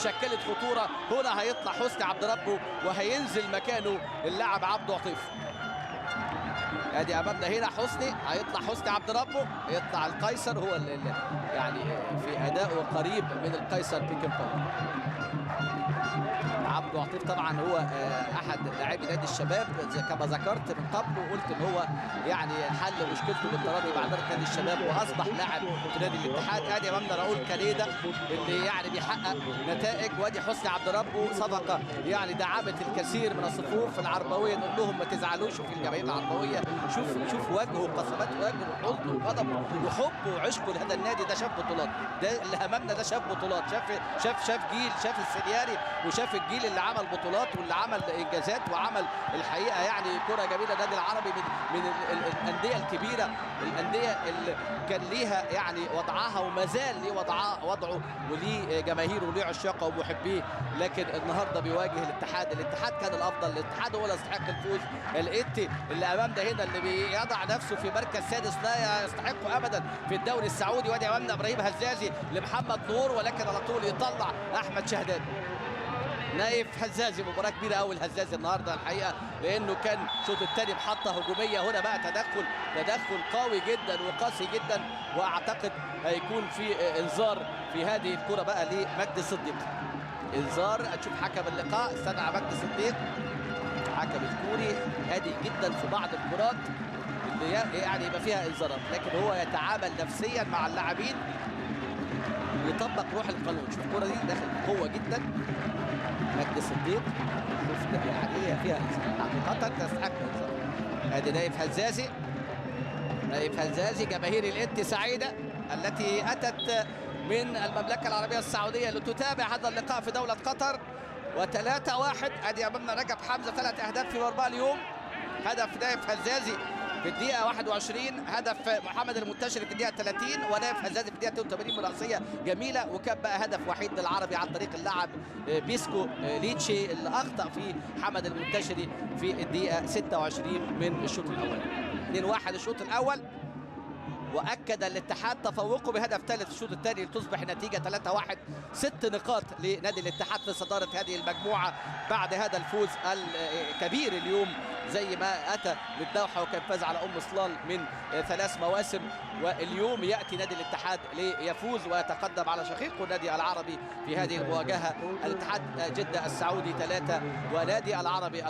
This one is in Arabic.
شكلت خطوره. هنا هيطلع حسني عبد ربه وهينزل مكانه اللاعب عبده عطيف. ادي امامنا هنا حسني، هيطلع حسني عبد ربه، يطلع القيصر هو اللي يعني في ادائه قريب من القيصر بيكن باور. عبده عطيف طبعا هو احد لاعبي نادي الشباب كما ذكرت من قبل، وقلت ان هو يعني حل مشكلته بالتراضي مع اداره نادي الشباب واصبح لاعب في نادي الاتحاد. ادي امامنا راؤول كاليدا اللي يعني بيحقق نتائج، وادي حسني عبد ربه صفقه يعني دعمت الكثير من الصفوف العربويه. نقول لهم ما تزعلوش في الجماهير العربويه، شوف وجهه وقسمات وجهه وحزنه وغضبه وحبه وعشقه لهذا النادي. ده شاف بطولات، ده اللي امامنا ده شاف بطولات، شاف جيل، شاف السنياري وشاف الجيل اللي عمل بطولات واللي عمل انجازات وعمل الحقيقه يعني كره جميله. النادي العربي من الانديه الكبيره، الانديه اللي كان ليها يعني وضعها وما زال ليه وضعه وليه جماهيره وليه عشاقه ومحبيه، لكن النهارده بيواجه الاتحاد. الاتحاد كان الافضل، الاتحاد هو اللي يستحق الفوز. الاتي اللي امامنا هنا اللي بيضع نفسه في مركز سادس لا يستحقه ابدا في الدوري السعودي. وادي امامنا ابراهيم هزازي لمحمد نور، ولكن على طول يطلع احمد شهدان. نايف هزازي، مباراه كبيره قوي الهزازي النهارده الحقيقه، لانه كان الشوط الثاني بحطه هجوميه. هنا بقى تدخل قوي جدا وقاسي جدا، واعتقد هيكون في انذار في هذه الكره بقى لمجدي صديق. انذار، هتشوف حكم اللقاء استدعى مجدي صديق، حكم الكوري هادي جدا في بعض الكرات اللي يعني يبقى فيها انذارات، لكن هو يتعامل نفسيا مع اللاعبين ويطبق روح القانون. شوف الكره دي داخل بقوه جدا مجدي صديق، شوف يعني هي فيها حقيقه تستحق انذار. ادي نايف هزازي، نايف هزازي. جماهير الانتي سعيده التي اتت من المملكه العربيه السعوديه لتتابع هذا اللقاء في دوله قطر. و3-1. ادي امامنا رجب حمزه 3 اهداف في مرمى اليوم. هدف نايف هزازي في الدقيقة 21، هدف محمد المنتشر في الدقيقة 30، ونايف هزازي في الدقيقة 82 برأسية جميلة. وكان بقى هدف وحيد للعربي عن طريق اللاعب بيسكو ليتشي اللي أخطأ فيه محمد المنتشري في الدقيقة 26 من الشوط الأول. 2-1 الشوط الأول، واكد الاتحاد تفوقه بهدف ثالث الشوط الثاني لتصبح النتيجه 3-1. 6 نقاط لنادي الاتحاد في صداره هذه المجموعه بعد هذا الفوز الكبير اليوم زي ما اتى للدوحه وكان فاز على صلال من 3 مواسم. واليوم ياتي نادي الاتحاد ليفوز ويتقدم على شقيقه النادي العربي في هذه المواجهه. الاتحاد جده السعودي 3 ونادي العربي